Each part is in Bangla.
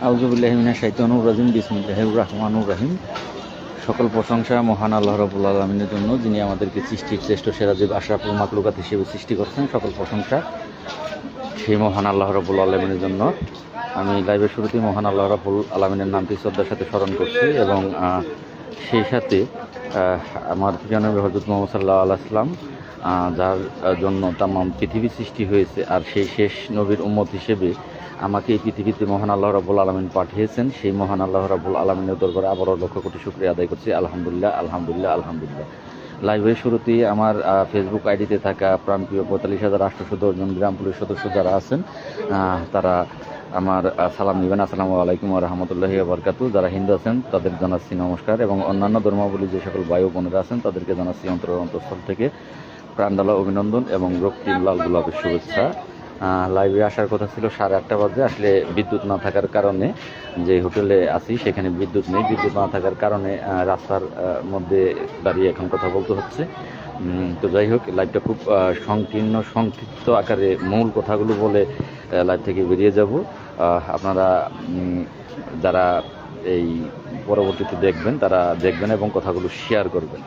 আউযুবিল্লাহি মিনাশ শাইতানির রাজিম বিসমিল্লাহির রহমানির রহিম। সকল প্রশংসা মহান আল্লাহ রাব্বুল আলামিনের জন্য, যিনি আমাদেরকে সৃষ্টির শ্রেষ্ঠ সেরা জীব আশরাফুল মাখলুকাত হিসেবে সৃষ্টি করছেন। সকল প্রশংসা সেই মহান আল্লাহ রাব্বুল আলামিনের জন্য। আমি লাইভের শুরুতেই মহান আল্লাহ রাব্বুল আলামিনের নামটি শ্রদ্ধার সাথে স্মরণ করছি এবং সেই সাথে আমার প্রিয় নবী হযরত মুহাম্মদ সাল্লাল্লাহু আলাইহি ওয়াসাল্লাম, যার জন্য তামাম পৃথিবী সৃষ্টি হয়েছে, আর সেই শেষ নবীর উম্মত হিসেবে আমাকে এই পৃথিবীতে মহান আল্লাহ রাব্বুল আলামিন পাঠিয়েছেন। সেই মহান আল্লাহ রাব্বুল আলামিনের দরবারে আবারও লক্ষ কোটি শুকরিয়া আদায় করছি। আলহামদুলিল্লাহ, আলহামদুলিল্লাহ, আলহামদুলিল্লাহ। লাইভের শুরুতেই আমার ফেসবুক আইডিতে থাকা প্রাণপ্রিয় ৪৫,৮১০ জন গ্রাম পুলিশ সদস্য যারা আছেন, তারা আমার সালাম নেবেন। আসসালামু আলাইকুম ওয়া রাহমাতুল্লাহি ওয়া বারাকাতুহু। যারা হিন্দু আছেন তাদের জানাচ্ছি নমস্কার, এবং অন্যান্য ধর্মাবলী যে সকল ভাই ও বোনেরা আছেন তাদেরকে জানাচ্ছি অন্তঃস্থল থেকে প্রাণঢালা অভিনন্দন এবং রক্তিম লাল গোলাপের শুভেচ্ছা। লাইভে আসার কথা ছিল 8:30 বাজে, আসলে বিদ্যুৎ না থাকার কারণে, যে হোটেলে আছি সেখানে বিদ্যুৎ নেই। বিদ্যুৎ না থাকার কারণে রাস্তার মধ্যে দাঁড়িয়ে এখন কথা বলতে হচ্ছে। তো যাই হোক, লাইভটা খুব সংক্ষিপ্ত আকারে মূল কথাগুলো বলে লাইভ থেকে বেরিয়ে যাব। আপনারা যারা এই পরবর্তীতে দেখবেন তারা দেখবেন এবং কথাগুলো শেয়ার করবেন।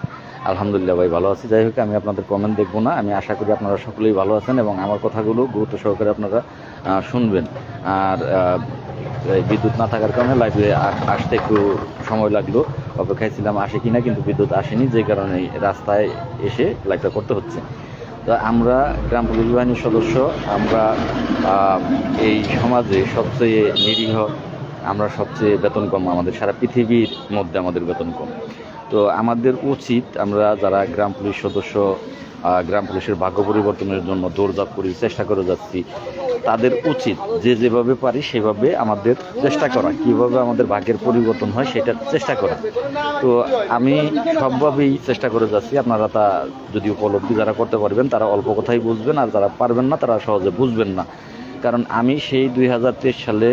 আলহামদুলিল্লাহ ভাই, ভালো আছি। যাই হোক, আমি আপনাদের কমেন্ট দেখবো না। আমি আশা করি আপনারা সকলেই ভালো আছেন এবং আমার কথাগুলো গুরুত্ব সহকারে আপনারা শুনবেন। আর বিদ্যুৎ না থাকার কারণে লাইভে আসতে একটু সময় লাগলো, অপেক্ষায় ছিলাম আসে কিনা, কিন্তু বিদ্যুৎ আসেনি, যে কারণে রাস্তায় এসে লাইভটা করতে হচ্ছে। তো আমরা গ্রাম পুলিশ বাহিনীর সদস্য, আমরা এই সমাজে সবচেয়ে নিরীহ, আমরা সবচেয়ে বেতন কম, আমাদের সারা পৃথিবীর মধ্যে আমাদের বেতন কম। তো আমাদের উচিত, আমরা যারা গ্রাম পুলিশ সদস্য, গ্রাম পুলিশের ভাগ্য পরিবর্তনের জন্য দৌড়ঝাঁপ করি, চেষ্টা করে যাচ্ছি, তাদের উচিত যে যেভাবে পারি সেভাবে আমাদের চেষ্টা করা, কীভাবে আমাদের ভাগ্যের পরিবর্তন হয় সেটার চেষ্টা করা। তো আমি সবভাবেই চেষ্টা করে যাচ্ছি। আপনারা তা যদি উপলব্ধি যারা করতে পারবেন তারা অল্প কথাই বুঝবেন, আর যারা পারবেন না তারা সহজে বুঝবেন না। কারণ আমি সেই 2023 সালে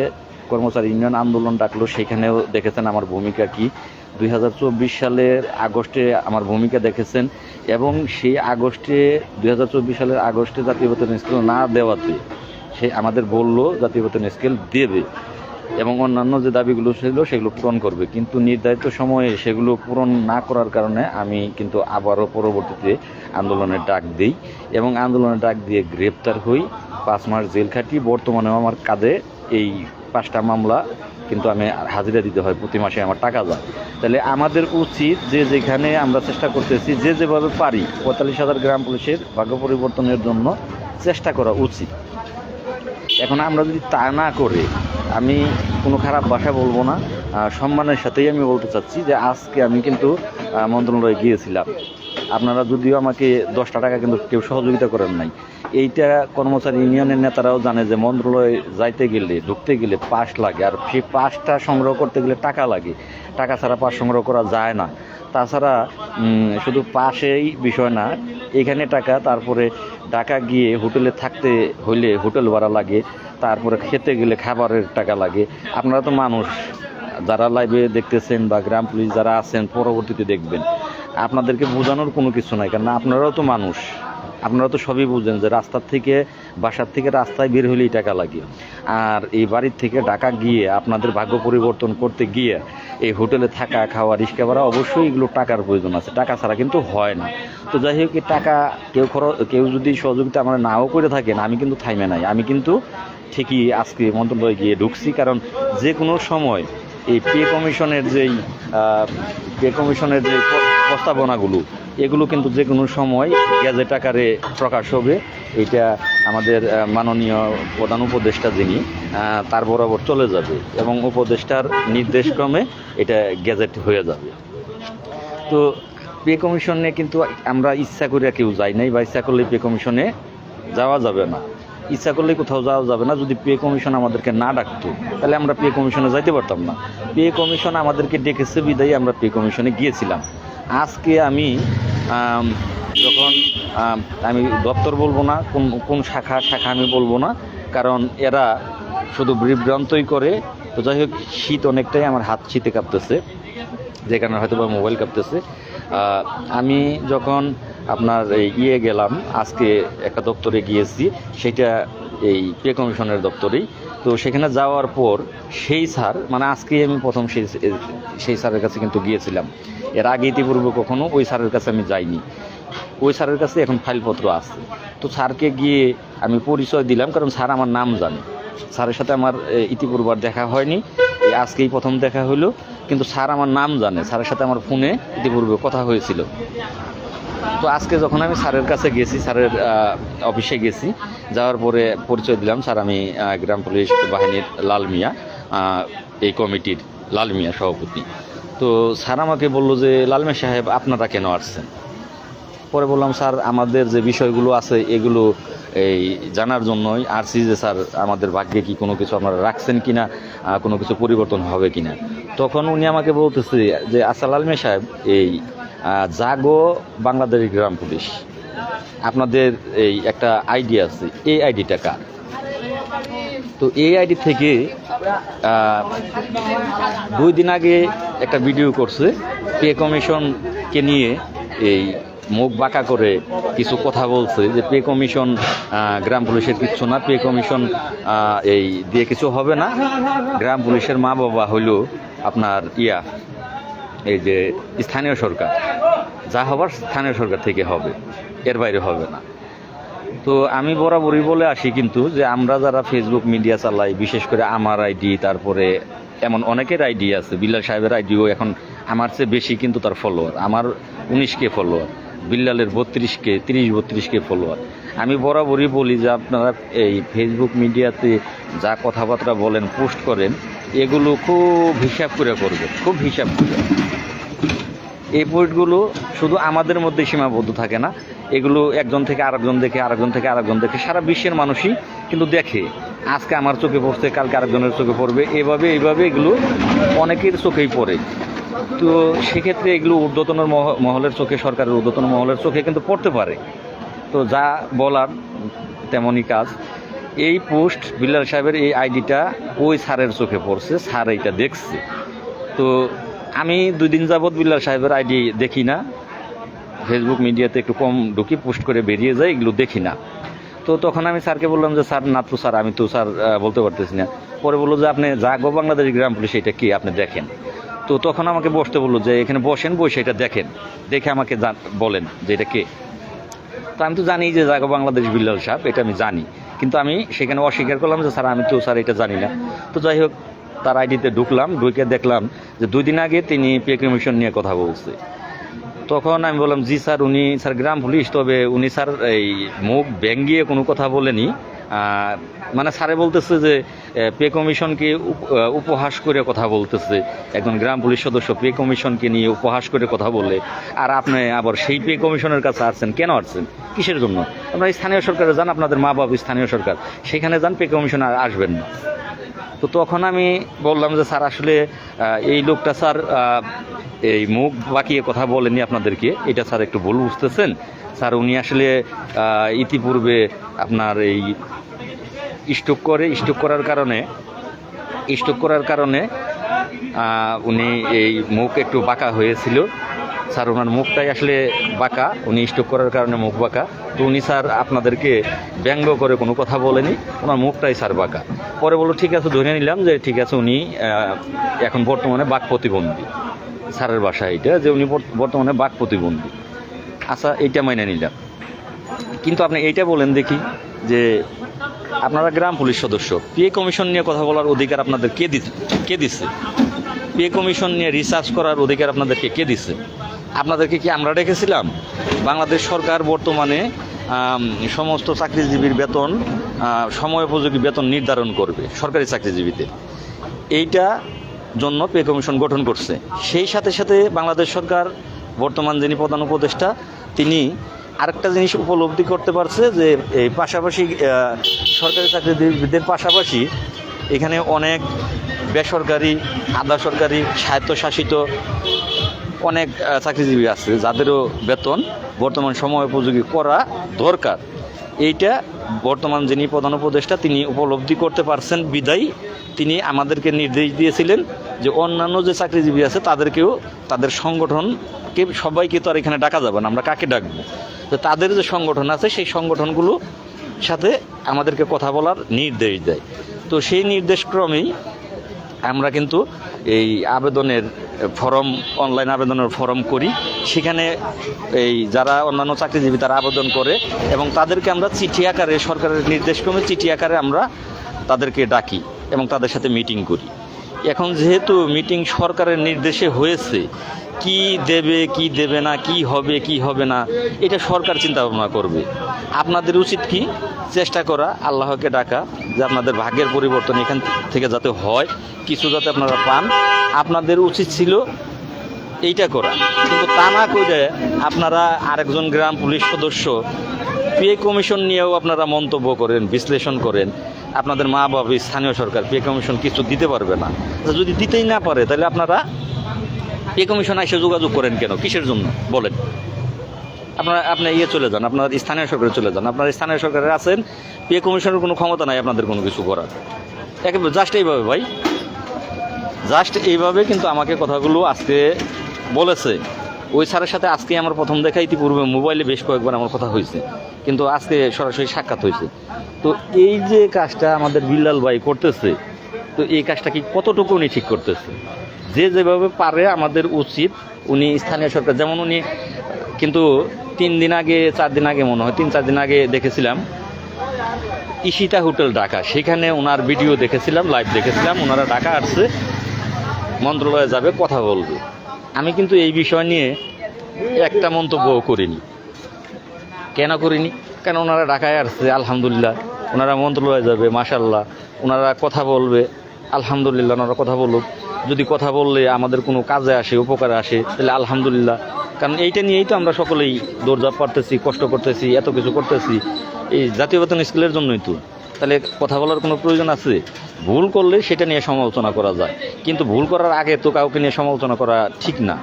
কর্মচারী ইউনিয়ন আন্দোলন ডাকলো, সেখানেও দেখেছেন আমার ভূমিকা কী। 2024 সালের আগস্টে আমার ভূমিকা দেখেছেন, এবং সেই 2024 সালের আগস্টে জাতীয় বেতন স্কেল না দেওয়াতে সে আমাদের বলল জাতীয় বেতন স্কেল দেবে এবং অন্যান্য যে দাবিগুলো ছিল সেগুলো পূরণ করবে, কিন্তু নির্ধারিত সময়ে সেগুলো পূরণ না করার কারণে আমি কিন্তু আবারও পরবর্তীতে আন্দোলনের ডাক দিই এবং আন্দোলনের ডাক দিয়ে গ্রেপ্তার হই, 5 মাস জেল খাটি। বর্তমানেও আমার কাঁধে এই 5টা মামলা, কিন্তু আমি হাজিরা দিতে হয়, প্রতি মাসে আমার টাকা যায়। তাহলে আমাদের উচিত যে যেখানে আমরা চেষ্টা করতেছি, যে যেভাবে পারি 45,000 গ্রাম পুলিশের ভাগ্য পরিবর্তনের জন্য চেষ্টা করা উচিত। এখন আমরা যদি তা না করে, আমি কোনো খারাপ ভাষা বলবো না, সম্মানের সাথেই আমি বলতে চাচ্ছি যে আজকে আমি কিন্তু মন্ত্রণালয়ে গিয়েছিলাম। আপনারা যদিও আমাকে 10টা টাকা কিন্তু কেউ সহযোগিতা করেন নাই। এইটা কর্মচারী ইউনিয়নের নেতারাও জানে যে মন্ত্রণালয়ে যাইতে গেলে, ঢুকতে গেলে পাস লাগে, আর সেই পাসটা সংগ্রহ করতে গেলে টাকা লাগে। টাকা ছাড়া পাস সংগ্রহ করা যায় না। তাছাড়া শুধু পাশেই বিষয় না, এখানে টাকা, তারপরে ঢাকা গিয়ে হোটেলে থাকতে হইলে হোটেল ভাড়া লাগে, তারপরে খেতে গেলে খাবারের টাকা লাগে। আপনারা তো মানুষ, যারা লাইভে দেখতেছেন বা গ্রাম পুলিশ যারা আছেন পরবর্তীতে দেখবেন, আপনাদেরকে বোঝানোর কোনো কিছু নাই, কারণ আপনারাও তো মানুষ, আপনারা তো সবই বুঝেন যে রাস্তার থেকে, বাসার থেকে রাস্তায় বের হলেই টাকা লাগে। আর এই বাড়ির থেকে ঢাকা গিয়ে আপনাদের ভাগ্য পরিবর্তন করতে গিয়ে এই হোটেলে থাকা, খাওয়া, রিক্সা ভাড়া, অবশ্যই এগুলো টাকার প্রয়োজন আছে, টাকা ছাড়া কিন্তু হয় না। তো যাই হোক, এই টাকা কেউ যদি সহযোগিতা আমরা নাও করে থাকেন, আমি কিন্তু থাইমে নাই, আমি কিন্তু ঠিকই আজকে মন্ত্রণালয়ে গিয়ে ঢুকছি। কারণ যে কোনো সময় এই পে কমিশনের যে প্রস্তাবনাগুলো, এগুলো কিন্তু যে কোনো সময় গ্যাজেট আকারে প্রকাশ হবে। এটা আমাদের মাননীয় প্রধান উপদেষ্টা যিনি, তার বরাবর চলে যাবে এবং উপদেষ্টার নির্দেশক্রমে এটা গ্যাজেট হয়ে যাবে। তো পে কমিশনে কিন্তু আমরা ইচ্ছা করে কেউ যাই নাই, বা ইচ্ছা করলে পে কমিশনে যাওয়া যাবে না, ইচ্ছা করলে কোথাও যাওয়া যাবে না। যদি পে কমিশন আমাদেরকে না ডাকতো তাহলে আমরা পে কমিশনে যাইতে পারতাম না। পে কমিশন আমাদেরকে ডেকেছে বিদায়ী আমরা পে কমিশনে গিয়েছিলাম। আজকে আমি যখন আমি দপ্তর বলবো না, কোন শাখা আমি বলবো না, কারণ এরা শুধু বিভ্রান্তই করে। তো যাই হোক, শীত অনেকটাই, আমার হাত শীতে কাঁপতেছে, যে কারণে হয়তো বা মোবাইল কাঁপতেছে। আমি যখন আপনার গেলাম, আজকে একটা দপ্তরে গিয়েছি, সেটা এই পে কমিশনের দপ্তরেই। তো সেখানে যাওয়ার পর সেই স্যার মানে আজকেই আমি প্রথম সেই স্যারের কাছে কিন্তু গিয়েছিলাম। এর আগে ইতিপূর্বে কখনো ওই স্যারের কাছে আমি যাইনি। ওই স্যারের কাছে এখন ফাইলপত্র আছে। তো স্যারকে গিয়ে আমি পরিচয় দিলাম, কারণ স্যার আমার নাম জানে। স্যারের সাথে আমার ইতিপূর্বে আর দেখা হয়নি, আজকেই প্রথম দেখা হলো। কিন্তু স্যার আমার নাম জানে, স্যারের সাথে আমার ফোনে ইতিপূর্বে কথা হয়েছিল। তো আজকে যখন আমি স্যারের কাছে গেছি, স্যারের অফিসে গেছি, যাওয়ার পরে পরিচয় দিলাম, স্যার আমি গ্রাম পুলিশ বাহিনীর লাল মিয়া, এই কমিটির লাল মিয়া সভাপতি। তো স্যার আমাকে বলল যে লাল মিয়া সাহেব আপনারা কেন আসছেন? পরে বললাম স্যার আমাদের যে বিষয়গুলো আছে এগুলো এই জানার জন্যই আসছি, যে স্যার আমাদের ভাগ্যে কি কোনো কিছু আপনারা রাখছেন কি না, কোনো কিছু পরিবর্তন হবে কি না। তখন উনি আমাকে বলতেছে যে আচ্ছা লাল মিয়া সাহেব, এই জাগো বাংলাদেশ গ্রাম পুলিশ আপনাদের এই একটা আইডি আছে, এই আইডিটা কার? তো এই আইডি থেকে 2 দিন আগে একটা ভিডিও করছে, পে কমিশনকে নিয়ে এই মুখ বাঁকা করে কিছু কথা বলছে যে পে কমিশন গ্রাম পুলিশের কিচ্ছু না, পে কমিশন এই দিয়ে কিছু হবে না, গ্রাম পুলিশের মা বাবা হইল আপনার এই যে স্থানীয় সরকার, যা হবার স্থানীয় সরকার থেকে হবে, এর বাইরে হবে না। তো আমি বরাবরই বলে আসি কিন্তু যে আমরা যারা ফেসবুক মিডিয়া চালাই, বিশেষ করে আমার আইডি, তারপরে এমন অনেকের আইডি আছে, বিল্লাল সাহেবের আইডিও এখন আমার চেয়ে বেশি কিন্তু তার ফলোয়ার, আমার 19K follower, বিল্লালের 32K 30-32K follower. আমি বরাবরই বলি যে আপনারা এই ফেসবুক মিডিয়াতে যা কথাবার্তা বলেন, পোস্ট করেন, এগুলো খুব হিসাব করে করবেন, খুব হিসাব করে। এই পোস্টগুলো শুধু আমাদের মধ্যে সীমাবদ্ধ থাকে না, এগুলো একজন থেকে আরেকজন দেখে, আরেকজন থেকে আরেকজন দেখে, সারা বিশ্বের মানুষই কিন্তু দেখে। আজকে আমার চোখে পড়ছে, কালকে আরেকজনের চোখে পড়বে, এইভাবে এগুলো অনেকের চোখেই পড়ে। তো সেক্ষেত্রে এগুলো ঊর্ধ্বতন মহলের চোখে, সরকারের ঊর্ধ্বতন মহলের চোখে কিন্তু পড়তে পারে। তো যা বলার তেমনই কাজ। এই পোস্ট বিল্লাল সাহেবের এই আইডিটা ওই স্যারের চোখে পড়ছে, স্যার এইটা দেখছে। তো আমি 2 দিন যাবৎ বিল্লাল সাহেবের আইডি দেখি না, ফেসবুক মিডিয়াতে একটু কম ঢুকি, পোস্ট করে বেরিয়ে যায়, এগুলো দেখি না। তো তখন আমি স্যারকে বললাম যে স্যার না তো স্যার, আমি তো স্যার বলতে পারতেছি না। পরে বললো যে আপনি জাগো বাংলাদেশ গ্রাম পুলিশ এটা কি, আপনি দেখেন। তো তখন আমাকে বসতে বললো যে এখানে বসেন, বসে এটা দেখেন, দেখে আমাকে বলেন যে এটা কে। তো আমি তো জানি যে জাগো বাংলাদেশ বিল্লাল সাহেব, এটা আমি জানি, কিন্তু আমি সেখানে অস্বীকার করলাম যে স্যার আমি তো স্যার এটা জানি না। তো যাই হোক, তার আইডিতে ঢুকলাম, ঢুকে দেখলাম যে 2 দিন আগে তিনি পে কমিশন নিয়ে কথা বলছে। তখন আমি বললাম জি স্যার, উনি স্যার গ্রাম পুলিশ, তবে উনি স্যার এই মুখ ভেঙ্গিয়ে কোনো কথা বলেনি। মানে স্যারে বলতেছে যে পে কমিশনকে উপহাস করে কথা বলতেছে, একজন গ্রাম পুলিশ সদস্য পে কমিশনকে নিয়ে উপহাস করে কথা বলে, আর আপনি আবার সেই পে কমিশনের কাছে আসছেন, কেন আসছেন, কিসের জন্য? আপনারা স্থানীয় সরকারে যান, আপনাদের মা বাবা স্থানীয় সরকার, সেখানে যান, পে কমিশন আর আসবেন না। তো তখন আমি বললাম যে স্যার আসলে এই লোকটা স্যার এই মুখ বাঁকিয়ে কথা বলেনি আপনাদেরকে, এটা স্যার একটু ভুল বুঝতেছেন স্যার। উনি আসলে ইতিপূর্বে আপনার এই স্ট্রোক করার কারণে উনি এই মুখ একটু বাঁকা হয়েছিল স্যার, ওনার মুখটাই আসলে বাঁকা, উনি স্ট্রোক করার কারণে মুখ বাঁকা। তো উনি স্যার আপনাদেরকে ব্যঙ্গ করে কোনো কথা বলেনি, ওনার মুখটাই স্যার বাঁকা। পরে বললো ঠিক আছে, ধরে নিলাম যে ঠিক আছে, উনি এখন বর্তমানে বাক প্রতিবন্ধী, স্যারের বাসা এইটা, যে উনি বর্তমানে বাক প্রতিবন্ধী। আচ্ছা, এইটা মাইনে নিলাম, কিন্তু আপনি এইটা বলেন দেখি যে আপনারা গ্রাম পুলিশ সদস্য, পে কমিশন নিয়ে কথা বলার অধিকার আপনাদের কে দিচ্ছে? পে কমিশন নিয়ে রিসার্চ করার অধিকার আপনাদেরকে কে দিচ্ছে? আপনাদেরকে কি আমরা ডেকেছিলাম? বাংলাদেশ সরকার বর্তমানে সমস্ত চাকরিজীবীর বেতন, সময়োপযোগী বেতন নির্ধারণ করবে সরকারি চাকরিজীবীদের, এইটা জন্য পে কমিশন গঠন করছে। সেই সাথে সাথে বাংলাদেশ সরকার বর্তমান যিনি প্রধান উপদেষ্টা, তিনি আরেকটা জিনিস উপলব্ধি করতে পারছে যে এই পাশাপাশি সরকারি চাকরিজীবীদের পাশাপাশি এখানে অনেক বেসরকারি, আধা সরকারি, স্বায়ত্তশাসিত অনেক চাকরিজীবী আছে, যাদেরও বেতন বর্তমান সময় উপযোগী করা দরকার। এইটা বর্তমান যিনি প্রধান উপদেষ্টা, তিনি উপলব্ধি করতে পারছেন বিদায় তিনি আমাদেরকে নির্দেশ দিয়েছিলেন যে অন্যান্য যে চাকরিজীবী আছে তাদেরকেও, তাদের সংগঠনকে, সবাইকে তো আর এখানে ডাকা যাবে না, আমরা কাকে ডাকবো? তো তাদের যে সংগঠন আছে সেই সংগঠনগুলো সাথে আমাদেরকে কথা বলার নির্দেশ দেয়। তো সেই নির্দেশক্রমেই আমরা কিন্তু এই আবেদনের ফর্ম, অনলাইন আবেদনের ফর্ম করি। সেখানে এই যারা অন্যান্য চাকরিজীবী তারা আবেদন করে এবং তাদেরকে আমরা চিঠি আকারে, সরকারের নির্দেশক্রমে চিঠি আকারে আমরা তাদেরকে ডাকি এবং তাদের সাথে মিটিং করি। এখন যেহেতু মিটিং সরকারের নির্দেশে হয়েছে, কি দেবে কি দেবে না, কি হবে কি হবে না, এটা সরকার চিন্তা ভাবনা করবে। আপনাদের উচিত কি চেষ্টা করা, আল্লাহকে ডাকা যে আপনাদের ভাগ্যের পরিবর্তন এখান থেকে যাতে হয়, কিছু যাতে আপনারা পান। আপনাদের উচিত ছিল এইটা করা, কিন্তু তা না করে আপনারা আরেকজন গ্রাম পুলিশ সদস্য পে কমিশন নিয়েও আপনারা মন্তব্য করেন, বিশ্লেষণ করেন। আপনাদের মা বাবা স্থানীয় সরকার পে কমিশন কিছু দিতে পারবে না। যদি দিতেই না পারে তাহলে আপনারা পে কমিশন এসে যোগাযোগ করেন কেন, কিসের জন্য বলেন? আপনি চলে যান, আপনার স্থানীয় সরকারে চলে যান। আপনার স্থানীয় সরকারে আছেন, পে কমিশনের কোনো ক্ষমতা নাই আপনাদের কোনো কিছু করার। একেবারে জাস্ট এইভাবে ভাই, জাস্ট এইভাবে কিন্তু আমাকে কথাগুলো আজকে বলেছে। ওই স্যারের সাথে আজকে আমার প্রথম দেখা, ইতিপূর্বে মোবাইলে বেশ কয়েকবার আমার কথা হয়েছে, কিন্তু আজকে সরাসরি সাক্ষাৎ হয়েছে। তো এই যে কাজটা আমাদের বিল্লাল ভাই করতেছে, তো এই কাজটা কি কতটুকু উনি ঠিক করতেছে? যে যেভাবে পারে আমাদের উচিত, উনি স্থানীয় সরকার, যেমন উনি কিন্তু 3 দিন আগে 4 দিন আগে মনে হয় 3-4 দিন আগে দেখেছিলাম ইশিতা হোটেল ঢাকা, সেখানে ওনার ভিডিও দেখেছিলাম, লাইভ দেখেছিলাম। ওনারা ঢাকা আসছে, মন্ত্রণালয়ে যাবে, কথা বলবে। আমি কিন্তু এই বিষয় নিয়ে একটা মন্তব্য করিনি। কেন করিনি? কেন ওনারা ঢাকায় আসছে, আলহামদুলিল্লাহ। ওনারা মন্ত্রণালয়ে যাবে, মাশাআল্লাহ। ওনারা কথা বলবে, আলহামদুলিল্লাহ। ওনারা কথা বলুক, যদি কথা বললে আমাদের কোনো কাজে আসে, উপকারে আসে, তাহলে আলহামদুলিল্লাহ। কারণ এইটা নিয়েই তো আমরা সকলেই দৌড়ঝাঁপ পারতেছি, কষ্ট করতেছি, এত কিছু করতেছি, এই জাতীয় বেতন স্কেলের জন্যই তো। তাহলে কথা বলার কোনো প্রয়োজন আছে? ভুল করলে সেটা নিয়ে সমালোচনা করা যায়, কিন্তু ভুল করার আগে তো কাউকে নিয়ে সমালোচনা করা ঠিক না।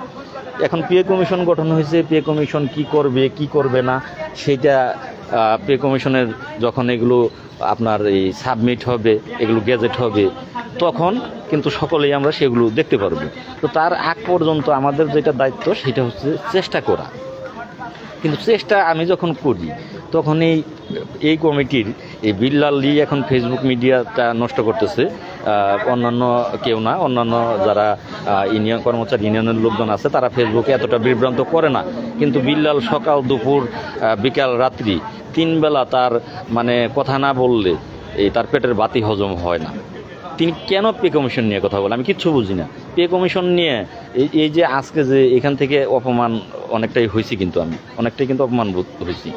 এখন পে কমিশন গঠন হয়েছে, পে কমিশন কি করবে কি করবে না সেটা পে কমিশনের যখন এগুলো আপনার এই সাবমিট হবে, এগুলো গেজেট হবে, তখন কিন্তু সকলেই আমরা সেগুলো দেখতে পারবো। তো তার আগ পর্যন্ত আমাদের যেটা দায়িত্ব সেটা হচ্ছে চেষ্টা করা। কিন্তু চেষ্টা আমি যখন করি তখন এই কমিটির এই বিল্লালি এখন ফেসবুক মিডিয়াটা নষ্ট করতেছে, অন্যান্য কেউ না, অন্যান্য যারা ইউনিয়ন কর্মচারী ইউনিয়নের লোকজন আছে তারা ফেসবুকে এতটা বিভ্রান্ত করে না। কিন্তু বিল্লাল সকাল দুপুর বিকাল রাত্রি 3 বেলা তার মানে কথা না বললে তার পেটের বাতি হজম হয় না। তিনি কেন পে কমিশন নিয়ে কথা বলে আমি কিচ্ছু বুঝি না। পে কমিশন নিয়ে এই যে আজকে যে এখান থেকে অপমান অনেকটাই হয়েছি, কিন্তু আমি অনেকটাই কিন্তু অপমান বোধ হয়েছি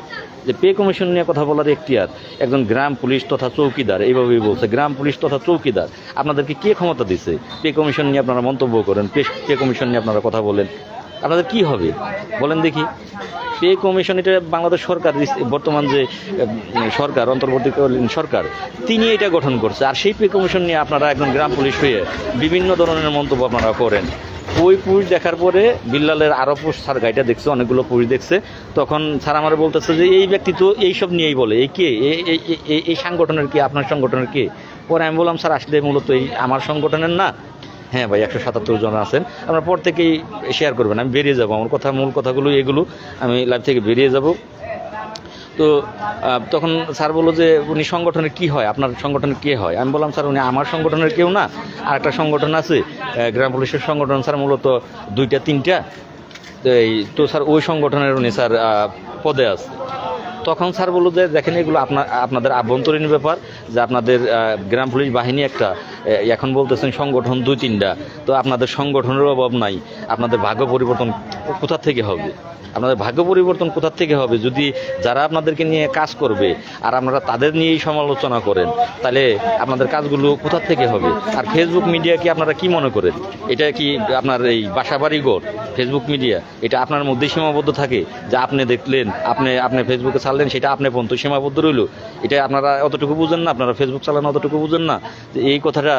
যে পে কমিশন নিয়ে কথা বলার এখতিয়ার একজন গ্রাম পুলিশ তথা চৌকিদার। এইভাবেই বলছে, গ্রাম পুলিশ তথা চৌকিদার। আপনাদেরকে কে ক্ষমতা দিছে পে কমিশন নিয়ে আপনারা মন্তব্য করেন, পে কমিশন নিয়ে আপনারা কথা বলেন? আপনাদের কি হবে বলেন দেখি? পে কমিশন এটা বাংলাদেশ সরকার, বর্তমান যে সরকার, অন্তর্বর্তীকালীন সরকার, তিনি এটা গঠন করছে। আর সেই পে কমিশন নিয়ে আপনারা একজন গ্রাম পুলিশ হয়ে বিভিন্ন ধরনের মন্তব্য আপনারা করেন। ওই পুলিশ দেখার পরে বিল্লালের আরও পোস্ট স্যার গাড়িটা দেখছে, অনেকগুলো পুলিশ দেখছে, তখন স্যার আমার বলতেছে যে এই ব্যক্তি তো এইসব নিয়েই বলে, এই কে, এই সংগঠনের কে, আপনার সংগঠনের কে? পরে আমি বললাম স্যার আসলে মূলত এই আমার সংগঠনের না। হ্যাঁ ভাই, 177 জন আছেন, আপনার পর থেকেই শেয়ার করবেন, আমি বেরিয়ে যাব। আমার কথা, মূল কথাগুলো এগুলো, আমি লাইভ থেকে বেরিয়ে যাব। তো তখন স্যার বললো যে উনি সংগঠনের কি হয়, আপনার সংগঠনের কে হয়? আমি বললাম স্যার উনি আমার সংগঠনের কেউ না, আর একটা সংগঠন আছে গ্রাম পুলিশের সংগঠন স্যার, মূলত 2-3টা। তো স্যার ওই সংগঠনের উনি স্যার পদে আছে। তখন স্যার বললো যে দেখেন এগুলো আপনাদের আভ্যন্তরীণ ব্যাপার, যে আপনাদের গ্রাম পুলিশ বাহিনী একটা, এখন বলতেছেন সংগঠন 2-3টা, তো আপনাদের সংগঠনের অভাব নাই, আপনাদের ভাগ্য পরিবর্তন কোথা থেকে হবে? আপনাদের ভাগ্য পরিবর্তন কোথা থেকে হবে? যদি যারা আপনাদেরকে নিয়ে কাজ করবে আর আপনারা তাদের নিয়েই সমালোচনা করেন, তাহলে আপনাদের কাজগুলো কোথা থেকে হবে? আর ফেসবুক মিডিয়া কি আপনারা কি মনে করেন? এটা কি আপনার এই বাসাবাড়ি ঘর ফেসবুক মিডিয়া? এটা আপনার মধ্যেই সীমাবদ্ধ থাকে, যে আপনি দেখলেন, আপনি ফেসবুকে ছাড়লেন, সেটা আপনি পর্যন্ত সীমাবদ্ধ রইল? এটা আপনারা অতটুকু বুঝেন না? আপনারা ফেসবুক চালানো অতটুকু বুঝেন না যে এই কথাটা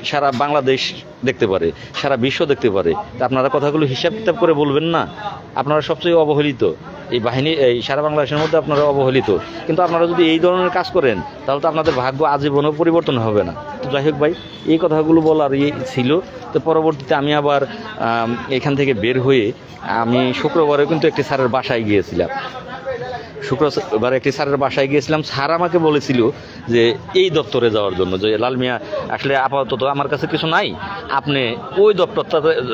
সারা বাংলাদেশ দেখতে পারে, সারা বিশ্ব দেখতে পারে? আপনারা কথাগুলো হিসাব কিতাব করে বলবেন না? আপনারা সবচেয়ে অবহেলিত এই বাহিনী, এই সারা বাংলাদেশের মধ্যে আপনারা অবহেলিত। কিন্তু আপনারা যদি এই ধরনের কাজ করেন তাহলে তো আপনাদের ভাগ্য আজীবনও পরিবর্তন হবে না। তো যাই হোক ভাই, এই কথাগুলো বলার ছিল। তো পরবর্তীতে আমি আবার এখান থেকে বের হয়ে আমি শুক্রবারে কিন্তু একটি স্যারের বাসায় গিয়েছিলাম। শুক্রবার একটি স্যারের বাসায় গিয়েছিলাম। স্যার আমাকে বলেছিল যে এই দপ্তরে যাওয়ার জন্য, যে লাল মিয়া আসলে আপাতত আমার কাছে কিছু নাই, আপনি ওই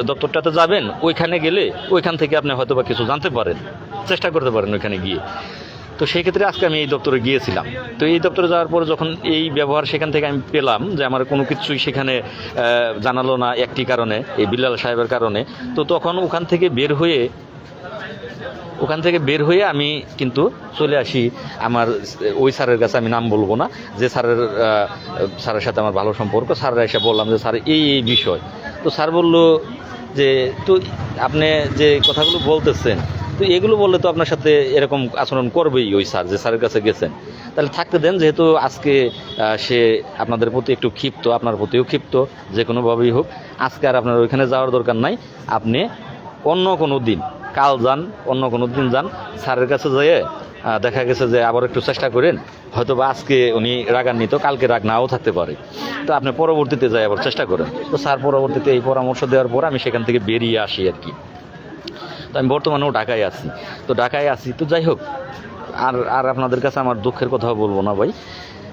দপ্তরটাতে যাবেন, ওইখানে গেলে ওইখান থেকে আপনি হয়তো বা কিছু জানতে পারেন, চেষ্টা করতে পারেন ওইখানে গিয়ে। তো সেই ক্ষেত্রে আজকে আমি এই দপ্তরে গিয়েছিলাম। তো এই দপ্তরে যাওয়ার পর যখন এই ব্যবহার সেখান থেকে আমি পেলাম যে আমার কোনো কিছুই সেখানে জানালো না একটি কারণে, এই বিল্লাল সাহেবের কারণে। তো তখন ওখান থেকে বের হয়ে আমি কিন্তু চলে আসি আমার ওই স্যারের কাছে। আমি নাম বলবো না, যে স্যারের সাথে আমার ভালো সম্পর্ক, স্যাররা এসে বললাম যে স্যার এই বিষয়। তো স্যার বলল যে তো আপনি যে কথাগুলো বলতেছেন, তো এগুলো বললে তো আপনার সাথে এরকম আচরণ করবেই ওই স্যার, যে স্যারের কাছে গেছেন, তাহলে থাকতে দেন। যেহেতু আজকে সে আপনাদের প্রতি একটু ক্ষিপ্ত, আপনার প্রতিও ক্ষিপ্ত, যে কোনোভাবেই হোক, আজকে আর আপনার ওইখানে যাওয়ার দরকার নাই। আপনি অন্য কোনো দিন, কাল যান, অন্য কোনো দিন যান, স্যারের কাছে যেয়ে দেখা গেছে যে আবার একটু চেষ্টা করেন, হয়তো বা আজকে উনি রাগান্বিত, কালকে রাগ নাও থাকতে পারে, তো আপনি পরবর্তীতে যাই আবার চেষ্টা করেন। তো স্যার পরবর্তীতে এই পরামর্শ দেওয়ার পর আমি সেখান থেকে বেরিয়ে আসি আর কি। তো আমি বর্তমানেও ঢাকায় আছি। তো যাই হোক, আর আপনাদের কাছে আমার দুঃখের কথাও বলবো না ভাই,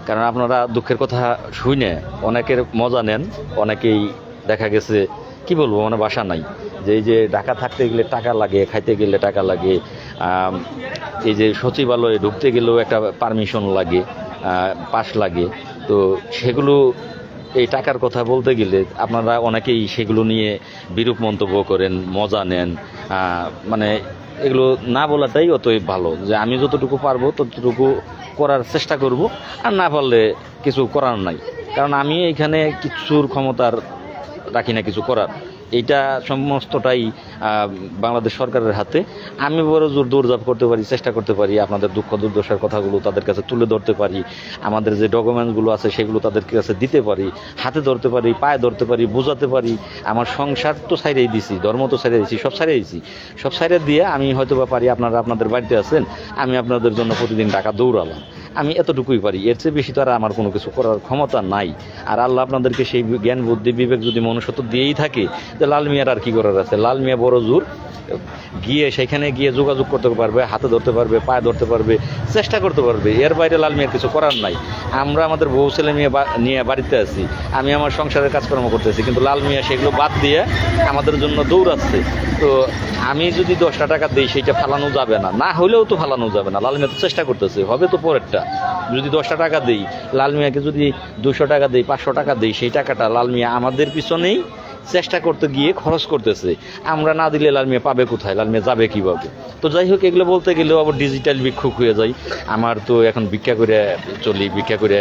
কারণ আপনারা দুঃখের কথা শুনে অনেকের মজা নেন, অনেকেই দেখা গেছে কি বলবো, মানে বাসা নাই, যে এই যে ঢাকা থাকতে গেলে টাকা লাগে, খাইতে গেলে টাকা লাগে, এই যে সচিবালয়ে ঢুকতে গেলেও একটা পারমিশন লাগে, পাস লাগে। তো সেগুলো, এই টাকার কথা বলতে গেলে আপনারা অনেকেই সেগুলো নিয়ে বিরূপ মন্তব্য করেন, মজা নেন। মানে এগুলো না বলাটাই অতই ভালো, যে আমি যতটুকু পারবো ততটুকু করার চেষ্টা করব, আর না পারলে কিছু করার নাই। কারণ আমি এখানে কিছুর ক্ষমতার রাখি না কিছু করার, এইটা সমস্তটাই বাংলাদেশ সরকারের হাতে। আমি বড় জোর দৌড়ঝাঁপ করতে পারি, চেষ্টা করতে পারি, আপনাদের দুঃখ দুর্দশার কথাগুলো তাদের কাছে তুলে ধরতে পারি, আমাদের যে ডকুমেন্টসগুলো আছে সেগুলো তাদের কাছে দিতে পারি, হাতে ধরতে পারি, পায়ে ধরতে পারি, বোঝাতে পারি। আমার সংসার তো ছাইড়েই দিছি, ধর্ম তো ছাইড়ে দিছি, সব ছাইড়ে দিয়ে আমি হয়তো বা পারি, আপনারা আপনাদের বাড়িতে আছেন, আমি আপনাদের জন্য প্রতিদিন টাকা দৌড়ালাম, আমি এতটুকুই পারি, এর চেয়ে বেশি তো আর আমার কোনো কিছু করার ক্ষমতা নাই। আর আল্লাহ আপনাদেরকে সেই জ্ঞান বুদ্ধি বিবেক যদি মনুষ্যত্ব দিয়েই থাকে, যে লাল মিয়ার আর কি করার আছে। লাল মিয়া বড় জোর গিয়ে সেখানে গিয়ে যোগাযোগ করতে পারবে, হাতে ধরতে পারবে, পায়ে ধরতে পারবে, চেষ্টা করতে পারবে, এর বাইরে লাল মিয়ার কিছু করার নাই। আমরা আমাদের বউ ছেলে মেয়ে নিয়ে বাড়িতে আছি, আমি আমার সংসারের কাজকর্ম করতেছি, কিন্তু লাল মিয়া সেগুলো বাদ দিয়ে আমাদের জন্য দৌড়াচ্ছে। তো আমি যদি 10টা টাকা দিই সেইটা ফালানো যাবে না, না হলেও তো ফালানো যাবে না, লাল মিয়া তো চেষ্টা করতেছে, হবে তো পরেরটা। যদি 10টা টাকা দিই, লাল মিয়াকে যদি 200 টাকা দিই, 500 টাকা দিই, সেই টাকাটা লাল মিয়া আমাদের পিছনেই চেষ্টা করতে গিয়ে খরচ করতেছে। আমরা না দিলে লাল মিয়া পাবে কোথায়, লাল মিয়া যাবে কীভাবে? তো যাই হোক, এগুলো বলতে গেলেও আবার ডিজিটাল ভিক্ষুক হয়ে যায়। আমার তো এখন ভিক্ষা করে চলি, ভিক্ষা করে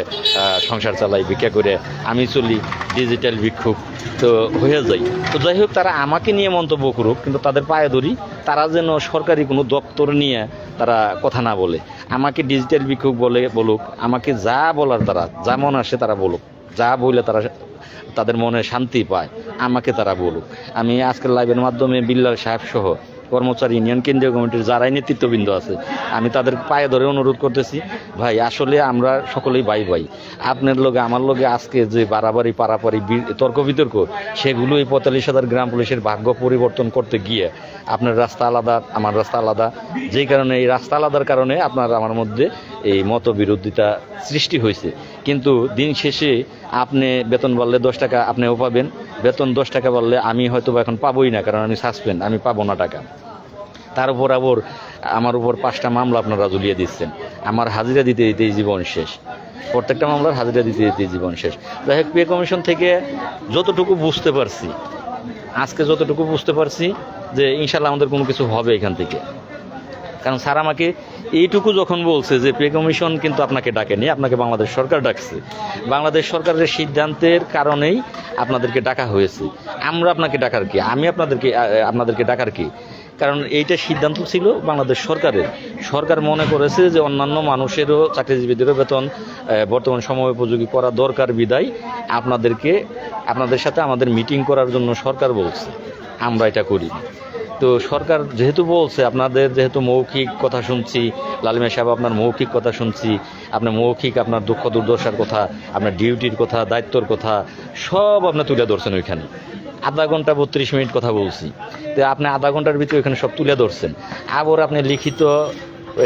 সংসার চালাই, ভিক্ষা করে আমি চলি, ডিজিটাল ভিক্ষুক তো হয়ে যাই। তো যাই হোক, তারা আমাকে নিয়ে মন্তব্য করুক, কিন্তু তাদের পায়ে ধরি, তারা যেন সরকারি কোনো দপ্তর নিয়ে তারা কথা না বলে, আমাকে ডিজিটাল ভিক্ষুক বলুক, আমাকে যা বলার তারা যা মন আসে তারা বলুক, যা বললে তারা তাদের মনে শান্তি পায়, আমাকে তারা বলুক। আমি আজকের লাইভের মাধ্যমে বিল্লাল সাহেব সহ কর্মচারী ইউনিয়ন কেন্দ্রীয় কমিটির যারাই নেতৃত্ববৃন্দ আছে, আমি তাদের পায়ে ধরে অনুরোধ করতেছি, ভাই আসলে আমরা সকলেই ভাই, আপনার লগে আমার লগে আজকে যে বাড়াবাড়ি পারাপারি তর্ক বিতর্ক, সেগুলো এই 45,000 গ্রাম পুলিশের ভাগ্য পরিবর্তন করতে গিয়ে আপনার রাস্তা আলাদা, আমার রাস্তা আলাদা, যেই কারণে এই রাস্তা আলাদার কারণে আপনার আমার মধ্যে এই মতবিরোধিতা সৃষ্টি হয়েছে। কিন্তু দিন শেষে আপনি বেতন বাড়লে 10 টাকা আপনিও পাবেন, বেতন 10 টাকা বাড়লে আমি হয়তো বা এখন পাবোই না, কারণ আমি সাসপেন্ড, আমি পাবো না টাকা। তার উপর আবার আমার উপর 5টা মামলা আপনারা ঝুলিয়ে দিচ্ছেন, আমার হাজিরা দিতে দিতেই জীবন শেষ, প্রত্যেকটা মামলার হাজিরা দিতে দিতেই জীবন শেষ। যাই হোক, পে কমিশন থেকে যতটুকু বুঝতে পারছি, আজকে যতটুকু বুঝতে পারছি, যে ইনশাল্লাহ আমাদের কোনো কিছু হবে এখান থেকে। কারণ স্যার আমাকে এইটুকু যখন বলছে যে পে কমিশন কিন্তু আপনাকে ডাকেনি, আপনাকে বাংলাদেশ সরকার ডাকছে, বাংলাদেশ সরকারের সিদ্ধান্তের কারণেই আপনাদেরকে ডাকা হয়েছে, আমরা আপনাকে ডাকার কি, আমি আপনাদেরকে ডাকার কি? কারণ এইটা সিদ্ধান্ত ছিল বাংলাদেশ সরকারের। সরকার মনে করেছে যে অন্যান্য মানুষেরও, চাকরিজীবীদেরও বেতন বর্তমান সময় উপযোগী করা দরকার, বিদায় আপনাদের সাথে আমাদের মিটিং করার জন্য সরকার বলছে, আমরা এটা করি। তো সরকার যেহেতু বলছে, আপনাদের যেহেতু মৌখিক কথা শুনছি, লালিমা সাহেব আপনার মৌখিক কথা শুনছি, আপনার মৌখিক আপনার দুঃখ দুর্দশার কথা, আপনার ডিউটির কথা, দায়িত্বর কথা সব আপনি তুলে ধরছেন ওইখানে। আধা ঘন্টা 32 মিনিট কথা বলছি, তো আপনি আধা ঘন্টার ভিতরে ওইখানে সব তুলে ধরছেন। আবার আপনি লিখিত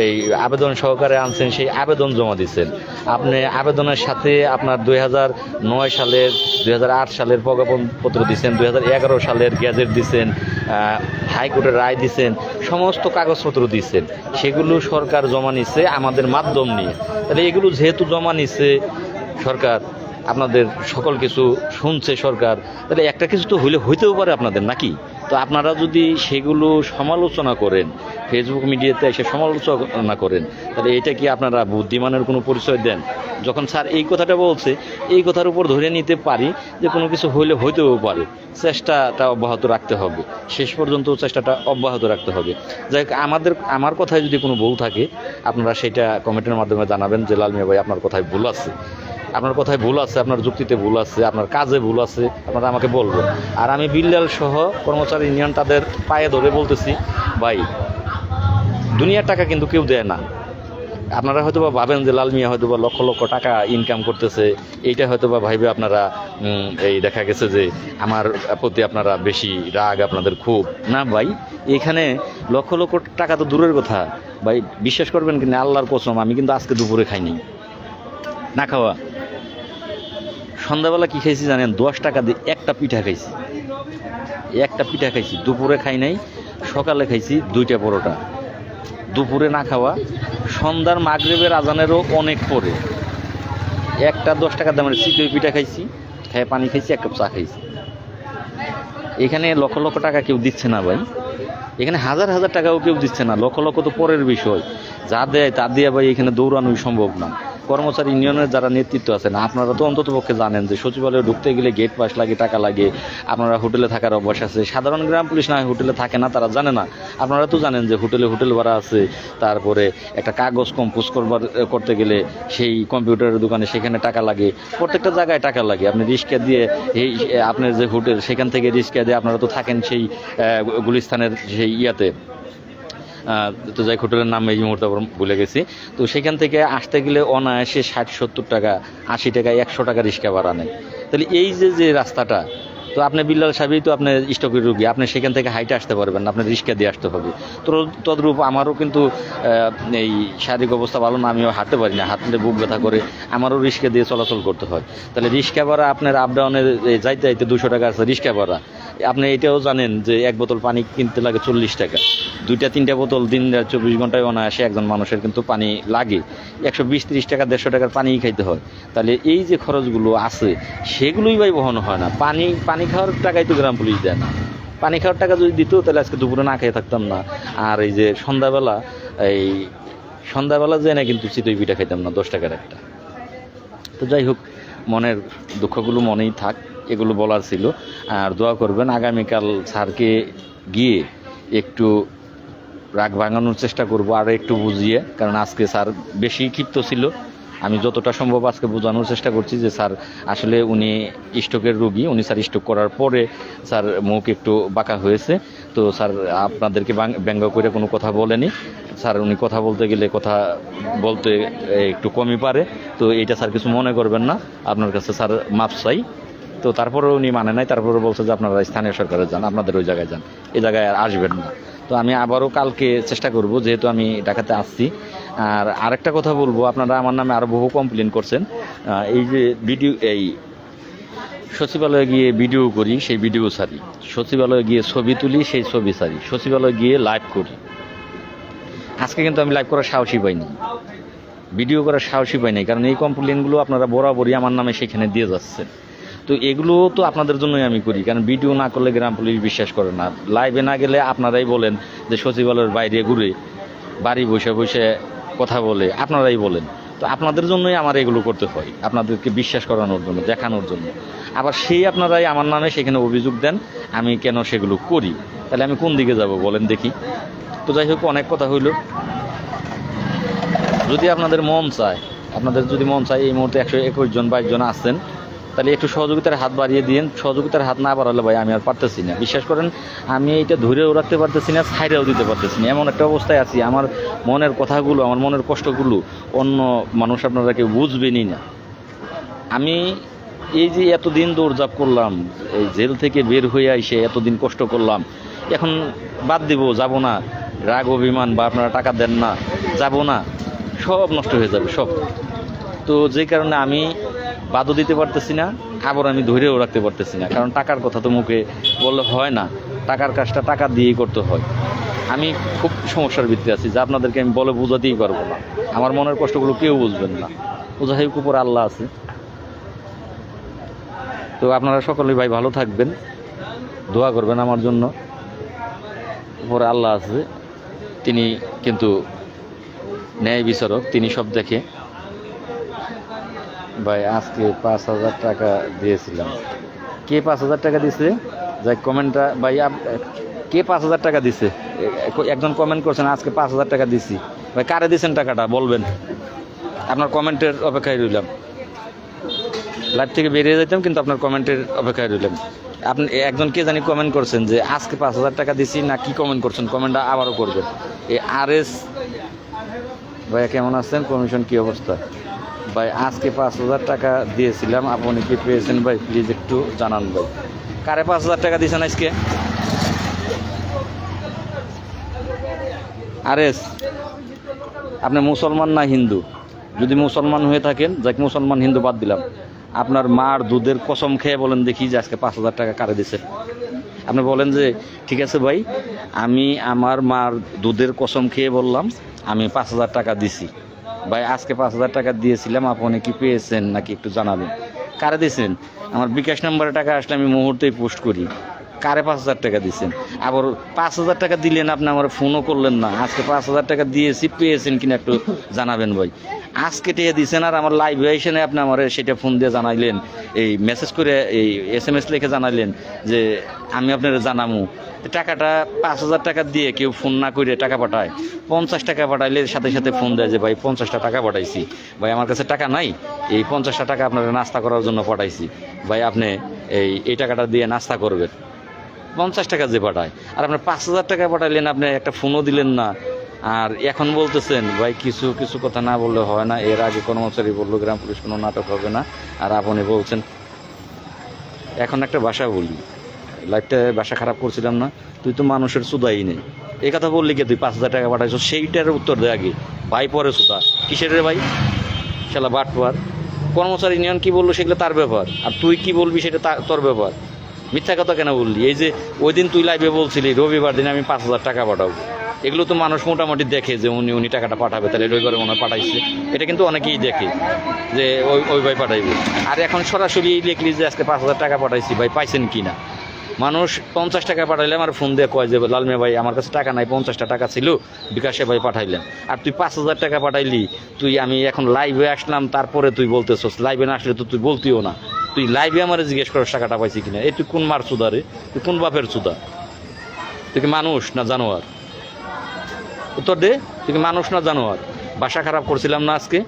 এই আবেদন সহকারে আনছেন, সেই আবেদন জমা দিচ্ছেন। আপনি আবেদনের সাথে আপনার 2009 সালের 2008 সালের প্রজ্ঞাপনপত্র দিচ্ছেন, 2011 সালের গ্যাজেট দিচ্ছেন, হাইকোর্টের রায় দিচ্ছেন, সমস্ত কাগজপত্র দিচ্ছেন। সেগুলো সরকার জমা নিচ্ছে আমাদের মাধ্যম নিয়ে। তাহলে এগুলো যেহেতু জমা নিচ্ছে সরকার, আপনাদের সকল কিছু শুনছে সরকার, তাহলে একটা কিছু তো হইতেও পারে আপনাদের, নাকি? তো আপনারা যদি সেগুলো সমালোচনা করেন, ফেসবুক মিডিয়াতে এসে সমালোচনা করেন, তাহলে এটা কি আপনারা বুদ্ধিমানের কোনো পরিচয় দেন? যখন স্যার এই কথাটা বলছে, এই কথার উপর ধরে নিতে পারি যে কোনো কিছু হইতেও পারে, চেষ্টাটা অব্যাহত রাখতে হবে, শেষ পর্যন্ত চেষ্টাটা অব্যাহত রাখতে হবে। যাই হোক, আমার কথায় যদি কোনো ভুল থাকে আপনারা সেটা কমেন্টের মাধ্যমে জানাবেন যে লাল মিয়া ভাই আপনার কথায় ভুল আছে, আপনার কথায় ভুল আছে, আপনার যুক্তিতে ভুল আছে, আপনার কাজে ভুল আছে, আপনারা আমাকে বলবেন। আর আমি বিল্লাল সহ কর্মচারী ইউনিয়ন তাদের পায়ে ধরে বলতেছি, ভাই দুনিয়ার টাকা কিন্তু কেউ দেয় না। আপনারা হয়তো বা ভাবেন যে লাল মিয়া হয়তো বা লক্ষ লক্ষ টাকা ইনকাম করতেছে, এইটা হয়তো বা ভাইবে আপনারা এই দেখা গেছে যে আমার প্রতি আপনারা বেশি রাগ, আপনাদের খুব না। ভাই এখানে লক্ষ লক্ষ টাকা তো দূরের কথা, ভাই বিশ্বাস করবেন কিনা আল্লাহর কসম, আমি কিন্তু আজকে দুপুরে খাইনি, না খাওয়া। সন্ধ্যাবেলা কি খাইছি জানেন? 10 টাকা দিয়ে একটা পিঠা খাইছি, দুপুরে খাই নাই, সকালে খাইছি 2টা পরোটা, দুপুরে না খাওয়া, সন্ধ্যার মাগরিবের আজানেরও অনেক পরে একটা 10 টাকা দামের চিতই পিঠা খাইছি, খেয়ে পানি খাইছি, 1 কাপ চা খাইছি। এখানে লক্ষ লক্ষ টাকা কেউ দিচ্ছে না ভাই, এখানে হাজার হাজার টাকাও কেউ দিচ্ছে না, লক্ষ লক্ষ তো পরের বিষয়। যা দেয় তা দিয়ে ভাই এখানে দৌড়ানোই সম্ভব না। কর্মচারী ইউনিয়নের যারা নেতৃত্ব আছেন, আপনারা তো অন্তত পক্ষে জানেন যে সচিবালয়ে ঢুকতে গেলে গেট পাস লাগে, টাকা লাগে। আপনারা হোটেলে থাকার অভ্যাস আছে, সাধারণ গ্রাম পুলিশ না হোটেলে থাকে না, তারা জানে না। আপনারা তো জানেন যে হোটেল ভাড়া আছে, তারপরে একটা কাগজ কম্পোজ করতে গেলে সেই কম্পিউটারের দোকানে সেখানে টাকা লাগে, প্রত্যেকটা জায়গায় টাকা লাগে। আপনি রিক্সা দিয়ে এই আপনার যে হোটেল সেখান থেকে রিক্সা দিয়ে আপনারা তো থাকেন সেই গুলিস্তানের সেই ইয়াতে, তো যাই হোটেলের নাম এই মুহূর্তে ভুলে গেছি। তো সেখান থেকে আসতে গেলে অনায়াসে 60-70 টাকা, 80 টাকা, 100 টাকা রিক্সা ভাড়া নেয়। তাহলে এই যে রাস্তাটা, তো আপনি বিল্লাল সাহেবই তো আপনার স্টকের রুগী, আপনি সেখান থেকে হাইটে আসতে পারবেন না, আপনার রিক্সা দিয়ে আসতে হবে। তো তদ্রূপ আমারও কিন্তু এই শারীরিক অবস্থা ভালো না, আমিও হাঁটতে পারি না, হাঁটলে বুক ব্যথা করে, আমারও রিক্সা দিয়ে চলাচল করতে হয়। তাহলে রিক্সা ভাড়া আপনার আপ ডাউনে যাইতে 200 টাকা আছে রিক্সা ভাড়া। আপনি এটাও জানেন যে 1 বোতল পানি কিনতে লাগে 40 টাকা, 2-3টা বোতল দিন 24 ঘন্টায় অনায়াসে একজন মানুষের কিন্তু পানি লাগে, 120-30 টাকা 150 টাকার পানিই খাইতে হয়। তাহলে এই যে খরচগুলো আছে সেগুলোই ভাই বহন হয় না। পানি খাওয়ার টাকাই তো গ্রাম পুলিশ দেয় না। পানি খাওয়ার টাকা যদি দিত তাহলে আজকে দুপুরে না খেয়ে থাকতাম না। আর এই যে সন্ধ্যাবেলা যে না কিন্তু চিতই পিঠা খাইতাম না 10 টাকার একটা। তো যাই হোক, মনের দুঃখগুলো মনেই থাক, এগুলো বলার ছিল। আর দোয়া করবেন আগামীকাল স্যারকে গিয়ে একটু রাগ ভাঙানোর চেষ্টা করব, আর একটু বুঝিয়ে, কারণ আজকে স্যার বেশি ক্ষিপ্ত ছিল। আমি যতটা সম্ভব আজকে বোঝানোর চেষ্টা করছি যে স্যার আসলে উনি স্ট্রোকের রোগী, উনি স্যার স্ট্রোক করার পরে স্যার মুখ একটু বাঁকা হয়েছে। তো স্যার আপনাদেরকে ব্যঙ্গ করে কোনো কথা বলেনি স্যার, উনি কথা বলতে গেলে কথা বলতে একটু কমই পারে। তো এইটা স্যার কিছু মনে করবেন না, আপনার কাছে স্যার মাপ চাই। তো তারপরে উনি মানে নাই, তারপরে বলছে যে আপনারা স্থানীয় সরকারে যান, আপনাদের ওই জায়গায় যান, এই জায়গায় আর আসবেন না। তো আমি আবারও কালকে চেষ্টা করব, যেহেতু আমি ঢাকাতে আসছি। আর আরেকটা কথা বলবো, আপনারা আমার নামে আরও বহু কমপ্লেন করছেন। এই যে এই সচিবালয়ে গিয়ে ভিডিও করি, সেই ভিডিও ছাড়ি, সচিবালয়ে গিয়ে ছবি তুলি, সেই ছবি ছাড়ি, সচিবালয়ে গিয়ে লাইভ করি। আজকে কিন্তু আমি লাইভ করার সাহসই পাইনি, ভিডিও করার সাহসই পাইনি, কারণ এই কমপ্লেনগুলো আপনারা বরাবরই আমার নামে সেখানে দিয়ে যাচ্ছেন। তো এগুলো তো আপনাদের জন্যই আমি করি, কারণ ভিডিও না করলে গ্রাম পুলিশ বিশ্বাস করে না। লাইভে না গেলে আপনারাই বলেন যে সচিবালয়ের বাইরে ঘুরে বাড়ি বসে বসে কথা বলে, আপনারাই বলেন। তো আপনাদের জন্যই আমার এগুলো করতে হয়, আপনাদেরকে বিশ্বাস করানোর জন্য, দেখানোর জন্য। আবার সেই আপনারাই আমার নামে সেখানে অভিযোগ দেন আমি কেন সেগুলো করি, তাহলে আমি কোন দিকে যাব বলেন দেখি। তো যাই হোক, অনেক কথা হইল। যদি আপনাদের মন চায়, এই মুহূর্তে 121 জন 22 জন আসছেন, তাহলে একটু সহযোগিতার হাত বাড়িয়ে দিন। সহযোগিতার হাত না বাড়ালে ভাই আমি আর পারতেছি না, বিশ্বাস করেন। আমি এইটা ধরেও রাখতে পারতেছি না, ছাইড়েও দিতে পারতেছি না, এমন একটা অবস্থায় আছি। আমার মনের কথাগুলো, আমার মনের কষ্টগুলো অন্য মানুষ আপনারা কেউ বুঝবেনই না। আমি এই যে এতদিন দৌড়ঝাঁপ করলাম, এই জেল থেকে বের হয়ে এসে এতদিন কষ্ট করলাম, এখন বাদ দিব, যাব না, রাগ অভিমান বা আপনারা টাকা দেন না, যাব না, সব নষ্ট হয়ে যাবে সব। তো যে কারণে আমি বাদও দিতে পারতেছি না, আবার আমি ধৈর্যও রাখতে পারতেছি না, কারণ টাকার কথা তো মুখে বললে হয় না, টাকার কাজটা টাকা দিয়েই করতে হয়। আমি খুব সমস্যার ভিতরে আছি, যা আপনাদেরকে আমি বলে বোঝাতেই পারবো না। আমার মনের কষ্টগুলো কেউ বুঝবেন না, বোঝাইক উপর আল্লাহ আছে। তো আপনারা সকলেই ভাই ভালো থাকবেন, দোয়া করবেন আমার জন্য, উপরে আল্লাহ আছে, তিনি কিন্তু ন্যায় বিচারক, তিনি সব দেখে। ভাই আজকে 5,000 টাকা দিয়েছিলাম। কে 5,000 টাকা দিছে? যাই কমেন্টটা ভাই, কে 5,000 টাকা দিছে? একজন কমেন্ট করছেন আজকে 5,000 টাকা দিছি। ভাই কারে দিয়েছেন টাকাটা বলবেন, আপনার কমেন্টের অপেক্ষায় রইলাম। লাইভ থেকে বেরিয়ে যেতাম, কিন্তু আপনার কমেন্টের অপেক্ষায় রইলাম। আপনি একজন কে জানি কমেন্ট করছেন যে আজকে 5,000 টাকা দিছি, না কি কমেন্ট করছেন, কমেন্টটা আবারও করবেন। এই RS ভাইয়া কেমন আছেন, কমিশন কি অবস্থা? ভাই আজকে 5,000 টাকা দিয়েছিলাম, আপনি কি পেয়েছেন ভাই, প্লিজ একটু জানান ভাই। কারে 5,000 টাকা দিয়েছেন আজকে? RS আপনি মুসলমান না হিন্দু? যদি মুসলমান হয়ে থাকেন, যাক মুসলমান হিন্দু বাদ দিলাম, আপনার মার দুধের কসম খেয়ে বলেন দেখি যে আজকে 5,000 টাকা কারে দিছে। আপনি বলেন যে ঠিক আছে ভাই, আমি আমার মার দুধের কসম খেয়ে বললাম আমি 5,000 টাকা দিছি। ভাই আজকে 5,000 টাকা দিয়েছিলাম, আপনি কি পেয়েছেন নাকি একটু জানাবেন। কারে দিয়েছেন? আমার বিকাশ নম্বরে টাকা আসলে আমি মুহূর্তেই পোস্ট করি। কারে 5,000 টাকা দিয়েছেন? আবার 5,000 টাকা দিলেন, আপনি আমার ফোনও করলেন না। আজকে 5,000 টাকা দিয়েছি, পেয়েছেন কিনা একটু জানাবেন ভাই। আজকে টিয়া দিয়েছেন, আর আমার লাইভ এসে আপনি আমার সেটা ফোন দিয়ে জানাইলেন, এই মেসেজ করে এই SMS লিখে জানাইলেন যে আমি আপনার জানামু। টাকাটা 5,000 টাকা দিয়ে কেউ ফোন না করে টাকা পাঠায়? 50 টাকা পাঠাইলে সাথে সাথে ফোন দেয় যে ভাই 50টা টাকা পাঠাইছি, ভাই আমার কাছে টাকা নাই, এই 50টা টাকা আপনার নাস্তা করার জন্য পাঠাইছি, ভাই আপনি এই টাকাটা দিয়ে নাস্তা করবেন। 50 টাকা যে পাঠায়, আর আপনার 5,000 টাকা পাঠাইলেন, আপনি একটা ফোনও দিলেন না। আর এখন বলতেছেন ভাই কিছু কিছু কথা না বললে হয় না, এর আগে কর্মচারী বললো গ্রাম পুলিশ কোনো নাটক হবে না, আর আপনি বলছেন। এখন একটা ভাষা বলি, লাইফটা ভাষা খারাপ করছিলাম না, তুই তো মানুষের সুদাই নেই, এই কথা বললি কে? তুই 5,000 টাকা পাঠাইছো, সেইটার উত্তর দে আগে। ভাই পরে সুদা কিসের রে ভাই, শালা বাটপার। কর্মচারী ইউনিয়ন কি বললো সেগুলো তার ব্যাপার, আর তুই কি বলবি সেটা তোর ব্যাপার। মিথ্যা কথা কেন বললি? এই যে ওই দিন তুই লাইভে বলছিলি রবিবার দিন আমি 5,000 টাকা পাঠাবো, এগুলো তো মানুষ মোটামুটি দেখে যে উনি টাকাটা পাঠাবে, তাহলে রবিবারে মনে হয় পাঠাইছে, এটা কিন্তু অনেকেই দেখে যে ওই ভাই পাঠাইবে। আর এখন সরাসরি লিখলি যে আজকে 5,000 টাকা পাঠাইছি, ভাই পাইছেন কি না? মানুষ 50 টাকা পাঠাইলে আমার ফোন দিয়ে কয় যে লালমিয়া ভাই আমার কাছে টাকা নাই, 50টা টাকা ছিল বিকাশে ভাই পাঠাইলেন। আর তুই 5,000 টাকা পাঠাইলি, তুই আমি এখন লাইভে আসলাম তারপরে তুই বলতেছস, লাইভে না আসলে তো তুই বলতিও না। তুই লাইভে আমার জিজ্ঞেস করার টাকাটা পাইছি কিনা, এই তুই কোন মার চুদা রে, তুই কোন বাপের চুদা? তুই কি মানুষ না জানোয়ার? উত্তর দে, তুই কি মানুষ না জানোয়ার? ভাষা খারাপ করছিলাম না আজকে,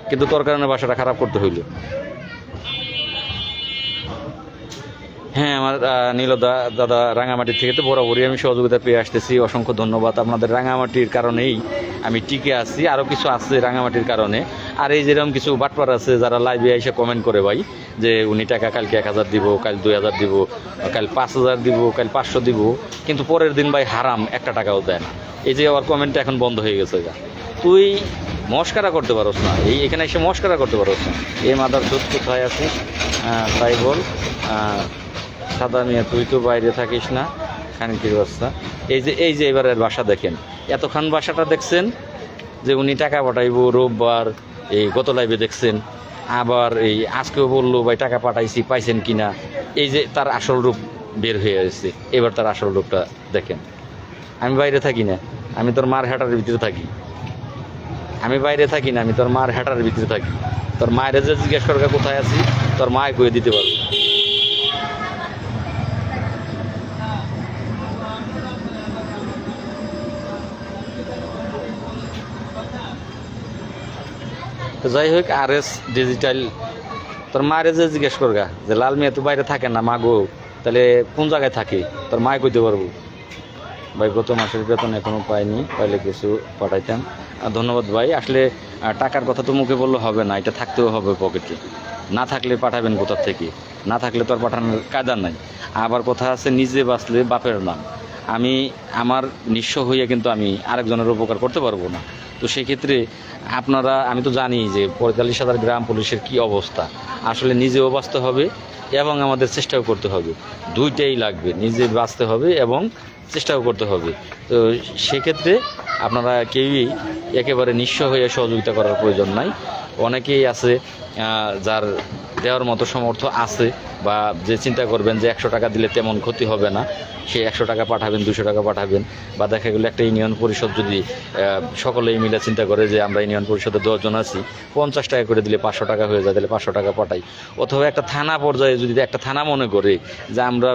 কিন্তু তোর কারণে ভাষাটা খারাপ করতে হইল। হ্যাঁ, আমার নীলদা দাদা রাঙামাটির থেকে তো বরাবরই আমি সহযোগিতা পেয়ে আসতেছি, অসংখ্য ধন্যবাদ। আপনাদের রাঙামাটির কারণেই আমি টিকে আছি, আরও কিছু আছে রাঙামাটির কারণে। আর এই যেরকম কিছু বাটপার আছে যারা লাইভে এসে কমেন্ট করে ভাই যে উনি টাকা কালকে 1,000 দিব, কাল 2,000 দিব, কাল 5,000 দিব, কাল 500 দিব, কিন্তু পরের দিন ভাই হারাম 1 টাকাও দেয় না। এই যে আবার কমেন্টটা এখন বন্ধ হয়ে গেছে। তুই মস্কারা করতে পারোস না, এখানে এসে মস্কারা করতে পারোস না। এই মাদার দুধ কোথায় আছিস তাই বল। সাদা মিয়া তুই তো বাইরে থাকিস না, খানিকির বাচ্চা। এই যে এবারের বাসা দেখেন, এতক্ষণ বাসাটা দেখছেন যে উনি টাকা পাঠাইবো রোববার, এই গত লাইভে দেখছেন, আবার এই আজকেও বললো ভাই টাকা পাঠাইছি, পাইছেন কিনা। এই যে তার আসল রূপ বের হয়ে আসছে, এবার তার আসল রূপটা দেখেন। আমি বাইরে থাকি না, আমি তোর মার হাঁটার ভিতরে থাকি। আমি বাইরে থাকি না, আমি তোর মার হাঁটার ভিতরে থাকি। তোর মায়ের যে জিজ্ঞেস করবে কোথায় আছি, তোর মায় কয়ে দিতে পারবে। তো যাই হোক, RS ডিজিটাল তোর মায়ের যে জিজ্ঞেস করগা যে লাল মিয়া তো বাইরে থাকে না, মাগো তাহলে কোন জায়গায় থাকে, তোর মায় কইতে পারবো। ভাই গত মাসের বেতন এখনও পাইনি, পাইলে কিছু পাঠাইতাম। ধন্যবাদ ভাই। আসলে টাকার কথা তো মুখে বললে হবে না, এটা থাকতেও হবে পকেটে। না থাকলে পাঠাবেন কোথার থেকে? না থাকলে তো আর পাঠানোর কায়দা নাই। আবার কথা আছে, নিজে বাঁচলে বাপের নাম। আমি আমার নিঃস্ব হইয়া কিন্তু আমি আরেকজনের উপকার করতে পারবো না। তো সেক্ষেত্রে আপনারা, আমি তো জানি যে ৪৫,০০০ গ্রাম পুলিশের কি অবস্থা, আসলে নিজেও বাঁচতে হবে এবং আমাদের চেষ্টাও করতে হবে, দুইটাই লাগবে, নিজে বাঁচতে হবে এবং চেষ্টাও করতে হবে। তো সেক্ষেত্রে আপনারা কেউই একেবারে নিঃস্ব হয়ে সহযোগিতা করার প্রয়োজন নাই। অনেকেই আছে যার দেওয়ার মতো সামর্থ্য আছে, বা যে চিন্তা করবেন যে ১০০ টাকা দিলে তেমন ক্ষতি হবে না, সে ১০০ টাকা পাঠাবেন, ২০০ টাকা পাঠাবেন। বা দেখা গেলো একটা ইউনিয়ন পরিষদ যদি সকলেই মিলে চিন্তা করে যে আমরা ইউনিয়ন পরিষদে ১০ জন আছি, ৫০ টাকা করে দিলে ৫০০ টাকা হয়ে যায়, তাহলে ৫০০ টাকা পাঠাই। অথবা একটা থানা পর্যায়ে যদি একটা থানা মনে করে যে আমরা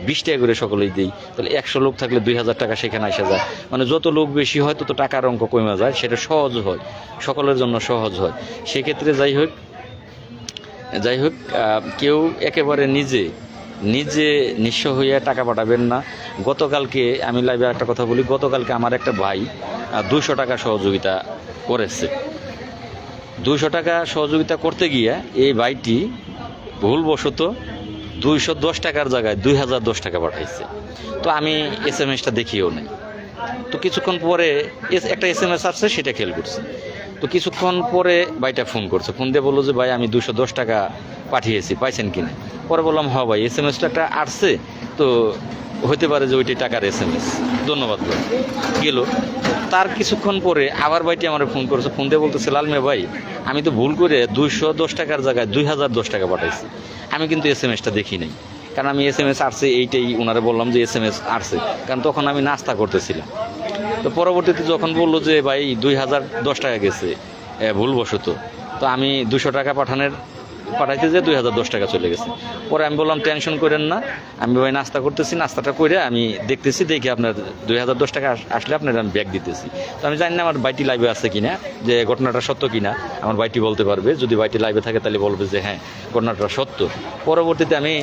২০ টাকা করে সকলেই দিই, তাহলে ১০০ লোক থাকলে ২০০০ টাকা সেখানে আসা যায়। মানে যত লোক বেশি হয় তত টাকার অঙ্ক কমে যায়, সেটা সহজ হয়, সকলের জন্য সহজ হয়। সেক্ষেত্রে যাই হোক কেউ একেবারে নিজে নিঃস্ব হইয়া টাকা পাঠাবেন না। গতকালকে আমি লাইভে একটা কথা বলি, গতকালকে আমার একটা ভাই ২০০ টাকা সহযোগিতা করেছে। ২০০ টাকা সহযোগিতা করতে গিয়ে এই ভাইটি ভুলবশত ২১০ টাকার জায়গায় ২০১০ টাকা পাঠাইছে। তো আমি SMS-টা দেখিও নাই। তো কিছুক্ষণ পরে একটা SMS আসছে, সেটা খেয়াল করছি। তো কিছুক্ষণ পরে ভাইটা ফোন করছে, ফোন দিয়ে বললো যে ভাই আমি ২১০ টাকা পাঠিয়েছি, পাইছেন কিনা? পরে বললাম হ্যাঁ ভাই, SMS-টা একটা আসছে, তো হতে পারে যে ওইটি টাকার SMS, ধন্যবাদ ভাই, গেল। তার কিছুক্ষণ পরে আবার ভাইটি আমার ফোন করেছে, ফোন দিয়ে বলতেছে লাল মিয়া ভাই, আমি তো ভুল করে ২১০ টাকার জায়গায় ২০১০ টাকা পাঠাইছি, আমি কিন্তু SMS-টা দেখি নাই। কারণ আমি SMS আসছে এইটাই ওনারা বললাম যে SMS আসছে, কারণ তখন আমি নাস্তা করতেছিলাম। তো পরবর্তীতে যখন বললো যে ভাই ২০১০ টাকা গেছে ভুলবশত, তো আমি ২০০ টাকা পাঠাইতে যে ২০১০ টাকা চলে গেছে। পরে আমি বললাম টেনশন করেন না, আমি ভাই নাস্তা করতেছি, নাস্তাটা করে আমি দেখতেছি, দেখি আপনার ২০১০ টাকা আসলে আপনার আমি ব্যাগ দিতেছি। তো আমি জানি না আমার ভাইটি লাইভে আছে কিনা, যে ঘটনাটা সত্য কিনা আমার ভাইটি বলতে পারবে। যদি ভাইটি লাইভে থাকে তাহলে বলবে যে হ্যাঁ ঘটনাটা সত্য। পরবর্তীতে আমি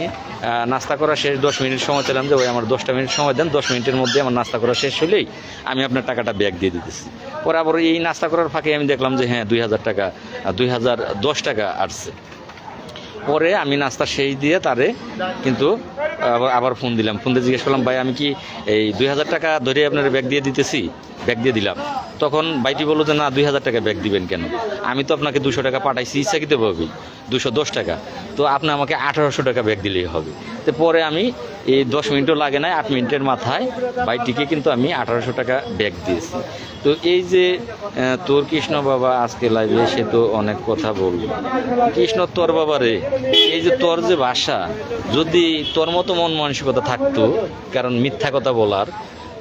নাস্তা করা শেষ ১০ মিনিট সময় পেলাম, যে ওই আমার ১০টা মিনিট সময় দেন, ১০ মিনিটের মধ্যে আমার নাস্তা করা শেষ হলেই আমি আপনার টাকাটা ব্যাগ দিয়ে দিতেছি। পরে আবার এই নাস্তা করার ফাঁকে আমি দেখলাম যে হ্যাঁ ২০১০ টাকা আসছে। পরে আমি নাস্তা সেই দিয়ে তারে কিন্তু আবার ফোন দিলাম, ফোন দিয়ে জিজ্ঞেস করলাম ভাই আমি কি এই ২০০০ টাকা ধরে আপনার ব্যাগ দিয়ে দিতেছি, ব্যাগ দিয়ে দিলাম। তখন ভাইটি বললো যে না ২০০০ টাকা ব্যাগ দিবেন কেন, আমি তো আপনাকে ২০০ টাকা পাঠাইছি ইচ্ছাকৃতভাবেই, ২১০ টাকা, তো আপনি আমাকে ১৮০০ টাকা ব্যাগ দিলেই হবে। তো পরে আমি এই ১০ মিনিটও লাগে নাই, ৮ মিনিটের মাথায় ভাইটিকে কিন্তু আমি ১৮০০ টাকা ব্যাগ দিয়েছি। তো এই যে তোর কৃষ্ণ বাবা আজকে লাইভে, সে তো অনেক কথা বলল। কৃষ্ণ তোর বাবা রে, এই যে তোর যে ভাষা, যদি তোর মতো মন মানসিকতা থাকতো, কারণ মিথ্যা কথা বলার,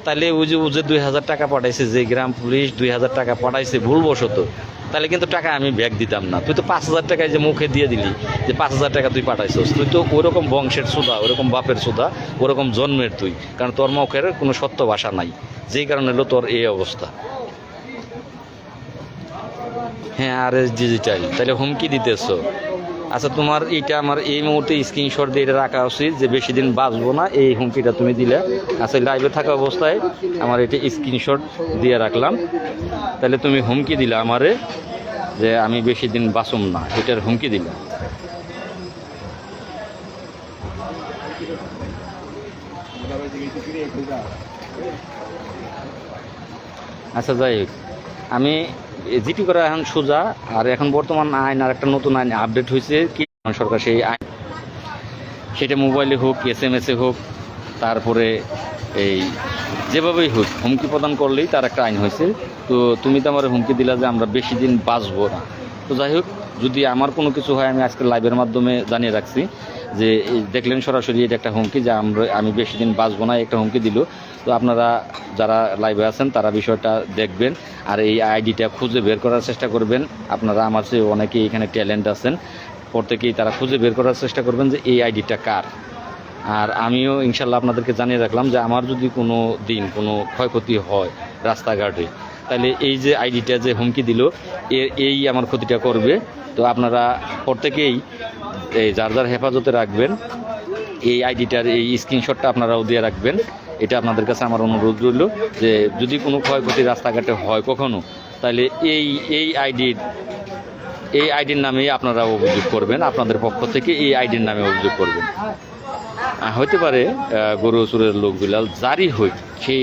তাহলে ওই যে ২০০০ টাকা পাঠাইছে, যে গ্রাম পুলিশ ২০০০ টাকা পাঠাইছে ভুলবশত, তাহলে কিন্তু টাকা আমি ব্যাগ দিতাম না। তুই তো ৫০০০ টাকায় যে মুখে দিয়ে দিলি যে ৫০০০ টাকা তুই পাঠাইছস, তুই তো ওরকম বংশের সুদা, ওরকম বাপের সুদা, ওরকম জন্মের তুই, কারণ তোর মুখের কোনো সত্য ভাষা নাই, যেই কারণে হলো তোর এই অবস্থা। হ্যাঁ RS ডিজিটাল, তাহলে হুমকি দিতেছ? আচ্ছা তোমার এইটা আমার এই মুহূর্তে স্ক্রিনশট দিয়ে এটা রাখা উচিত, যে বেশি দিন বাঁচবো না, এই হুমকিটা তুমি দিলে। আচ্ছা লাইভে থাকা অবস্থায় আমার এটা স্ক্রিনশট দিয়ে রাখলাম, তাহলে তুমি হুমকি দিলে আমারে যে আমি বেশি দিন বাঁচুম না, এটার হুমকি দিলে। আচ্ছা যাই হোক, আমি জিটি করা এখন সোজা, আর এখন বর্তমান আইন আর একটা নতুন আইন আপডেট হয়েছে, কি সরকার সেই আইন, সেটা মোবাইলে হোক SMS-এ হোক, তারপরে এই যেভাবেই হোক হুমকি প্রদান করলেই তার একটা আইন হয়েছে। তো তুমি তো আমার হুমকি দিলা যে আমরা বেশি দিন বাঁচবো না। তো যাই হোক, যদি আমার কোনো কিছু হয় আমি আজকে লাইভের মাধ্যমে জানিয়ে রাখছি যে দেখলেন সরাসরি এটা একটা হুমকি, যে আমি বেশি দিন বাঁচবো না, একটা হুমকি দিল। তো আপনারা যারা লাইভে আছেন তারা বিষয়টা দেখবেন, আর এই আইডিটা খুঁজে বের করার চেষ্টা করবেন। আপনারা আমার চেয়ে অনেকেই এখানে ট্যালেন্ট আছেন, প্রত্যেকেই তারা খুঁজে বের করার চেষ্টা করবেন যে এই আইডিটা কার। আর আমিও ইনশাল্লাহ আপনাদেরকে জানিয়ে রাখলাম যে আমার যদি কোনো দিন কোনো ক্ষয়ক্ষতি হয় রাস্তাঘাটে, তাহলে এই যে আইডিটা যে হুমকি দিল এই আমার ক্ষতিটা করবে। তো আপনারা প্রত্যেকেই এই যার যার হেফাজতে রাখবেন, এই আইডিটার এই স্ক্রিনশটটা আপনারাও দিয়ে রাখবেন। এটা আপনাদের কাছে আমার অনুরোধ রইল, যে যদি কোনো ক্ষয়ক্ষতি রাস্তাঘাটে হয় কখনো, তাহলে এই আইডির নামেই আপনারা অভিযোগ করবেন, আপনাদের পক্ষ থেকে এই আইডির নামে অভিযোগ করবেন। হইতে পারে গরু চুরের লোক বিলাল যারই হই, সেই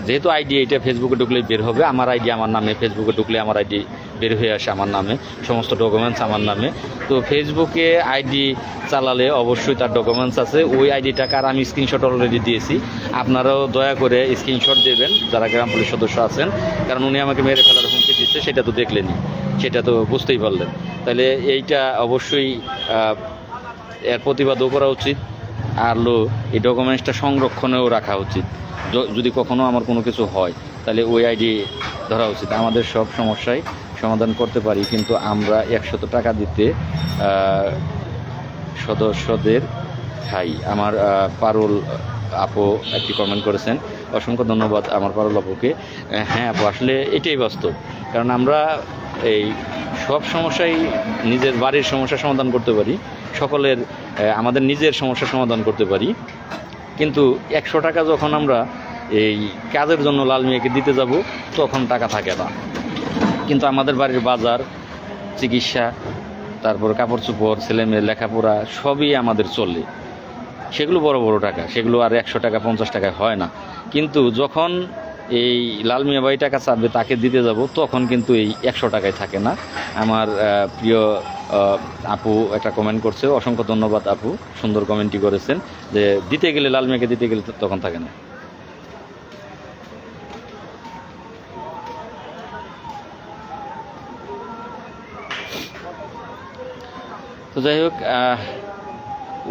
যেহেতু আইডি এটা ফেসবুকে ঢুকলেই বের হবে, আমার আইডি আমার নামে, ফেসবুকে ঢুকলে আমার আইডি বের হয়ে আসে আমার নামে, সমস্ত ডকুমেন্টস আমার নামে। তো ফেসবুকে আইডি চালালে অবশ্যই তার ডকুমেন্টস আছে, ওই আইডিটাকে আমি স্ক্রিনশট অলরেডি দিয়েছি। আপনারাও দয়া করে স্ক্রিনশট দেবেন যারা গ্রাম পুলিশ সদস্য আছেন, কারণ উনি আমাকে মেরে ফেলার হুমকি দিচ্ছে, সেটা তো দেখলেনি, সেটা তো বুঝতেই পারলেন। তাহলে এইটা অবশ্যই এর প্রতিবাদও করা উচিত, আর এই ডকুমেন্টসটা সংরক্ষণেও রাখা উচিত। যদি কখনো আমার কোনো কিছু হয় তাহলে ওই আইডি ধরা উচিত। আমাদের সব সমস্যাই সমাধান করতে পারি, কিন্তু আমরা 100 টাকা দিতে সদস্যদের খাই। আমার পারুল আপু একটি কমেন্ট করেছেন, অসংখ্য ধন্যবাদ আমার পারুল আপুকে। হ্যাঁ আপু, আসলে এটাই বাস্তব, কারণ আমরা এই সব সমস্যাই নিজের বাড়ির সমস্যা সমাধান করতে পারি, সকলের আমাদের নিজের সমস্যা সমাধান করতে পারি, কিন্তু 100 টাকা যখন আমরা এই কাজের জন্য লাল মিয়াকে দিতে যাব তখন টাকা থাকে না। কিন্তু আমাদের বাড়ির বাজার, চিকিৎসা, তারপর কাপড় চোপড়, ছেলেমেয়ের লেখাপড়া সবই আমাদের চলে, সেগুলো বড় বড় টাকা, সেগুলো আর 100 টাকা 50 টাকায় হয় না। কিন্তু যখন এই লাল মিয়া ভাই টাকা চাবে তাকে দিতে যাব তখন কিন্তু এই 100 টাকায় থাকে না। আমার প্রিয় আপু একটা কমেন্ট করছে, অসংখ্য ধন্যবাদ আপু, সুন্দর কমেন্টই করেছেন যে দিতে গেলে লাল মিয়াকে দিতে গেলে তখন থাকে না। তো যাই হোক,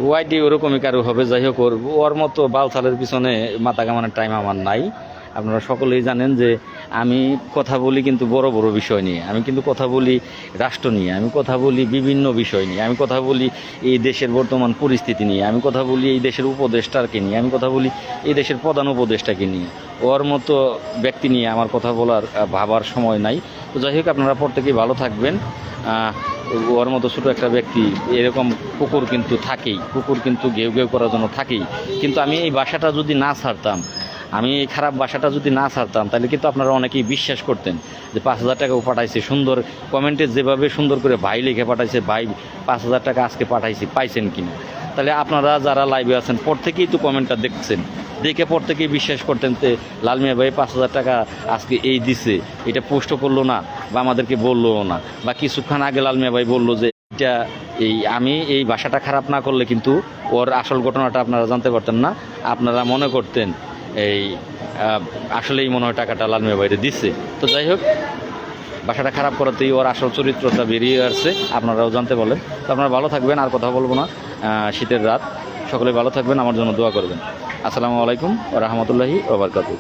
ওয়াইডি ওরকমই কারো হবে, যাই হোক ওর মতো বালছালের পিছনে মাথা কামানোর টাইম আমার নাই। আপনারা সকলেই জানেন যে আমি কথা বলি কিন্তু বড় বড় বিষয় নিয়ে, আমি কিন্তু কথা বলি রাষ্ট্র নিয়ে, আমি কথা বলি বিভিন্ন বিষয় নিয়ে, আমি কথা বলি এই দেশের বর্তমান পরিস্থিতি নিয়ে, আমি কথা বলি এই দেশের উপদেষ্টাকে নিয়ে, আমি কথা বলি এই দেশের প্রধান উপদেষ্টাকে নিয়ে। ওর মতো ব্যক্তি নিয়ে আমার কথা বলার ভাবার সময় নাই। তো যাই হোক, আপনারা প্রত্যেকেই ভালো থাকবেন। ওর মতো ছোটো একটা ব্যক্তি, এরকম কুকুর কিন্তু থাকেই, কুকুর কিন্তু ঘেউ ঘেউ করার জন্য থাকেই। কিন্তু আমি এই বাসাটা যদি না ছাড়তাম, আমি এই খারাপ বাসাটা যদি না ছাড়তাম, তাহলে কিন্তু আপনারা অনেকেই বিশ্বাস করতেন যে 5000 টাকাও পাঠাইছে, সুন্দর কমেন্টে যেভাবে সুন্দর করে ভাই লিখে পাঠাইছে, ভাই 5000 টাকা আজকে পাঠাইছি, পাইছেন কিনা। তাহলে আপনারা যারা লাইভে আছেন প্রত্যেকেই তো কমেন্টটা দেখছেন, দেখে প্রত্যেকেই বিশ্বাস করতেন যে লাল মিয়া ভাই 5000 টাকা আজকে এই দিছে, এটা পোস্টও করলো না বা আমাদেরকে বললোও না, বা কিছুক্ষণ আগে লাল মিয়া ভাই বললো যে এটা আমি এই ভাষাটা খারাপ না করলে কিন্তু ওর আসল ঘটনাটা আপনারা জানতে পারতেন না। আপনারা মনে করতেন এই আসলেই মনে হয় টাকাটা লাল মিয়া ভাইরে দিচ্ছে। তো যাই হোক, ভাষাটা খারাপ করাতেই ওর আসল চরিত্রটা বেরিয়ে আসছে, আপনারাও জানতে বলেন। তো আপনারা ভালো থাকবেন, আর কথা বলবো না, শীতের রাত, সকলে ভালো থাকবেন, আমার জন্য দোয়া করবেন। আসসালামু আলাইকুম ওয়া রাহমাতুল্লাহি ওয়া বারাকাতুহু।